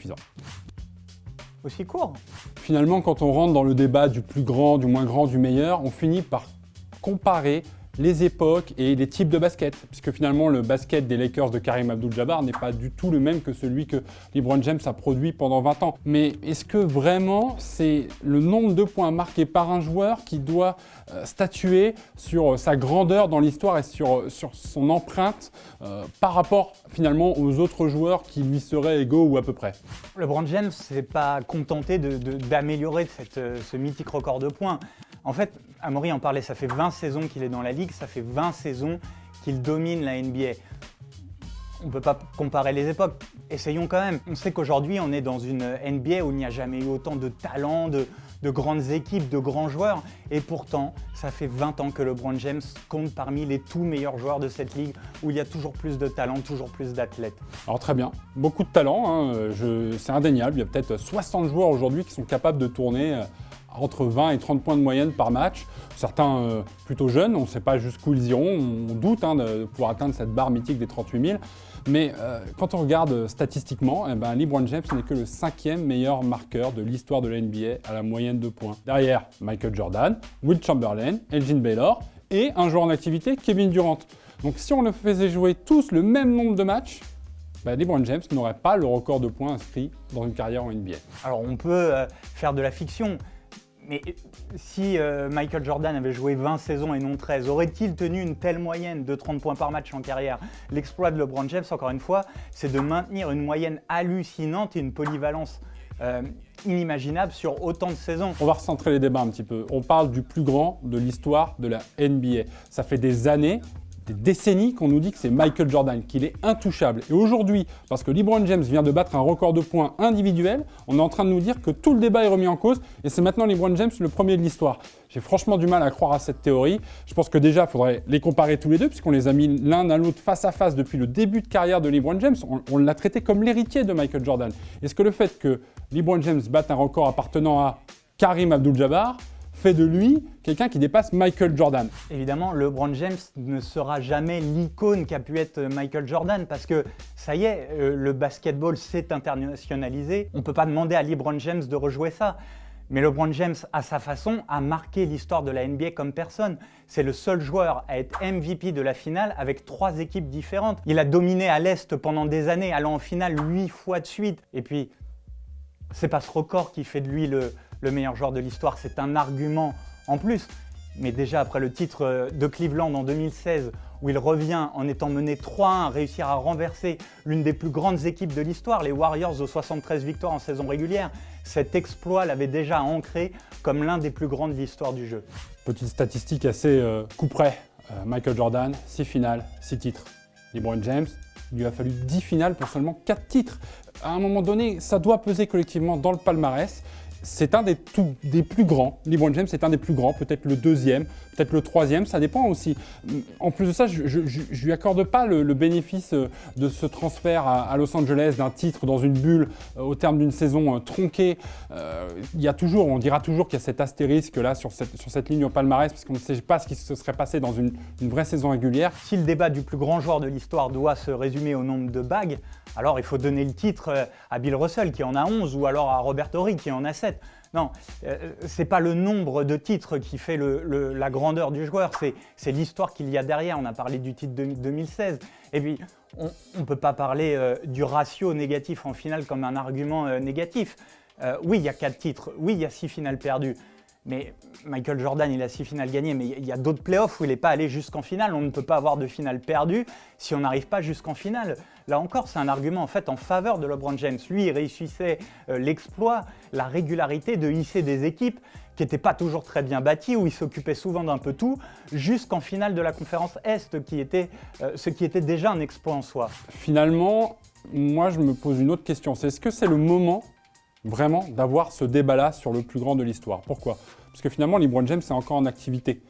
suffisant. Aussi court. Finalement, quand on rentre dans le débat du plus grand, du moins grand, du meilleur, on finit par comparer les époques et les types de basket. Puisque finalement, le basket des Lakers de Kareem Abdul-Jabbar n'est pas du tout le même que celui que LeBron James a produit pendant 20 ans. Mais est-ce que vraiment c'est le nombre de points marqués par un joueur qui doit statuer sur sa grandeur dans l'histoire et sur son empreinte par rapport finalement aux autres joueurs qui lui seraient égaux ou à peu près? LeBron James ne s'est pas contenté d'améliorer ce mythique record de points. En fait, Amaury en parlait, ça fait 20 saisons qu'il est dans la ligue, ça fait 20 saisons qu'il domine la NBA. On ne peut pas comparer les époques, essayons quand même. On sait qu'aujourd'hui, on est dans une NBA où il n'y a jamais eu autant de talents, de grandes équipes, de grands joueurs. Et pourtant, ça fait 20 ans que LeBron James compte parmi les tout meilleurs joueurs de cette ligue, où il y a toujours plus de talents, toujours plus d'athlètes. Alors très bien, beaucoup de talent, hein. C'est indéniable. Il y a peut-être 60 joueurs aujourd'hui qui sont capables de tourner entre 20 et 30 points de moyenne par match. Certains plutôt jeunes, on ne sait pas jusqu'où ils iront, on doute de pouvoir atteindre cette barre mythique des 38 000. Mais quand on regarde statistiquement, LeBron James n'est que le 5e meilleur marqueur de l'histoire de la NBA à la moyenne de points. Derrière, Michael Jordan, Wilt Chamberlain, Elgin Baylor et un joueur en activité, Kevin Durant. Donc si on le faisait jouer tous le même nombre de matchs, LeBron James n'aurait pas le record de points inscrit dans une carrière en NBA. Alors on peut faire de la fiction. Mais si Michael Jordan avait joué 20 saisons et non 13, aurait-il tenu une telle moyenne de 30 points par match en carrière? L'exploit de LeBron James, encore une fois, c'est de maintenir une moyenne hallucinante et une polyvalence inimaginable sur autant de saisons. On va recentrer les débats un petit peu. On parle du plus grand de l'histoire de la NBA. Ça fait des années, des décennies qu'on nous dit que c'est Michael Jordan, qu'il est intouchable. Et aujourd'hui, parce que LeBron James vient de battre un record de points individuel, on est en train de nous dire que tout le débat est remis en cause et c'est maintenant LeBron James le premier de l'histoire. J'ai franchement du mal à croire à cette théorie. Je pense que déjà, il faudrait les comparer tous les deux, puisqu'on les a mis l'un à l'autre face à face depuis le début de carrière de LeBron James. On l'a traité comme l'héritier de Michael Jordan. Est-ce que le fait que LeBron James batte un record appartenant à Kareem Abdul-Jabbar fait de lui quelqu'un qui dépasse Michael Jordan? Évidemment, LeBron James ne sera jamais l'icône qu'a pu être Michael Jordan parce que ça y est, le basketball s'est internationalisé. On ne peut pas demander à LeBron James de rejouer ça. Mais LeBron James, à sa façon, a marqué l'histoire de la NBA comme personne. C'est le seul joueur à être MVP de la finale avec 3 équipes différentes. Il a dominé à l'Est pendant des années, allant en finale 8 fois de suite. Et puis, c'est pas ce record qui fait de lui le meilleur joueur de l'histoire, c'est un argument en plus. Mais déjà après le titre de Cleveland en 2016, où il revient en étant mené 3-1, réussir à renverser l'une des plus grandes équipes de l'histoire, les Warriors aux 73 victoires en saison régulière, cet exploit l'avait déjà ancré comme l'un des plus grands de l'histoire du jeu. Petite statistique assez coup près. Michael Jordan, 6 finales, 6 titres. LeBron James, il lui a fallu 10 finales pour seulement 4 titres. À un moment donné, ça doit peser collectivement dans le palmarès. C'est un des plus grands. LeBron James est un des plus grands, peut-être le 2e, peut-être le 3e, ça dépend aussi. En plus de ça, je ne lui accorde pas le bénéfice de ce transfert à Los Angeles d'un titre dans une bulle au terme d'une saison tronquée. On dira toujours qu'il y a cet astérisque là sur cette ligne au palmarès parce qu'on ne sait pas ce qui se serait passé dans une vraie saison régulière. Si le débat du plus grand joueur de l'histoire doit se résumer au nombre de bagues, alors il faut donner le titre à Bill Russell qui en a 11 ou alors à Robert Horry qui en a 7. Non, c'est pas le nombre de titres qui fait la grandeur du joueur, c'est l'histoire qu'il y a derrière. On a parlé du titre de 2016. Et puis, on ne peut pas parler du ratio négatif en finale comme un argument négatif. Oui, il y a 4 titres. Oui, il y a 6 finales perdues. Mais Michael Jordan, il a 6 finales gagnées, mais il y a d'autres playoffs où il n'est pas allé jusqu'en finale. On ne peut pas avoir de finale perdue si on n'arrive pas jusqu'en finale. Là encore, c'est un argument en fait en faveur de LeBron James. Lui, il réussissait l'exploit, la régularité de hisser des équipes qui n'étaient pas toujours très bien bâties, où il s'occupait souvent d'un peu tout, jusqu'en finale de la conférence Est, ce qui était déjà un exploit en soi. Finalement, moi je me pose une autre question, c'est est-ce que c'est le moment vraiment d'avoir ce débat-là sur le plus grand de l'histoire? Pourquoi? Parce que finalement, LeBron James est encore en activité.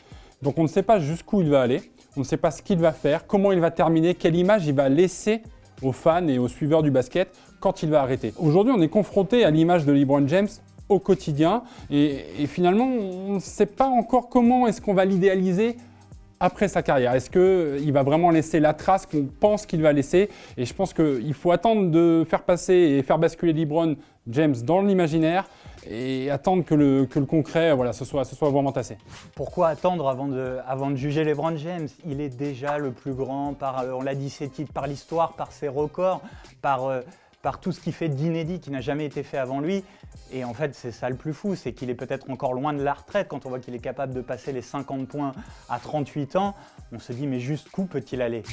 Donc on ne sait pas jusqu'où il va aller, on ne sait pas ce qu'il va faire, comment il va terminer, quelle image il va laisser aux fans et aux suiveurs du basket quand il va arrêter. Aujourd'hui, on est confronté à l'image de LeBron James au quotidien et finalement, on ne sait pas encore comment est-ce qu'on va l'idéaliser après sa carrière? Est-ce qu'il va vraiment laisser la trace qu'on pense qu'il va laisser? Et je pense qu'il faut attendre de faire passer et faire basculer LeBron James dans l'imaginaire et attendre que le concret ce soit vraiment tassé. Pourquoi attendre avant de juger LeBron James? Il est déjà le plus grand on l'a dit, ses titres, par l'histoire, par ses records, par tout ce qu'il fait d'inédit qui n'a jamais été fait avant lui. Et en fait, c'est ça le plus fou, c'est qu'il est peut-être encore loin de la retraite. Quand on voit qu'il est capable de passer les 50 points à 38 ans, on se dit mais jusqu'où peut-il aller?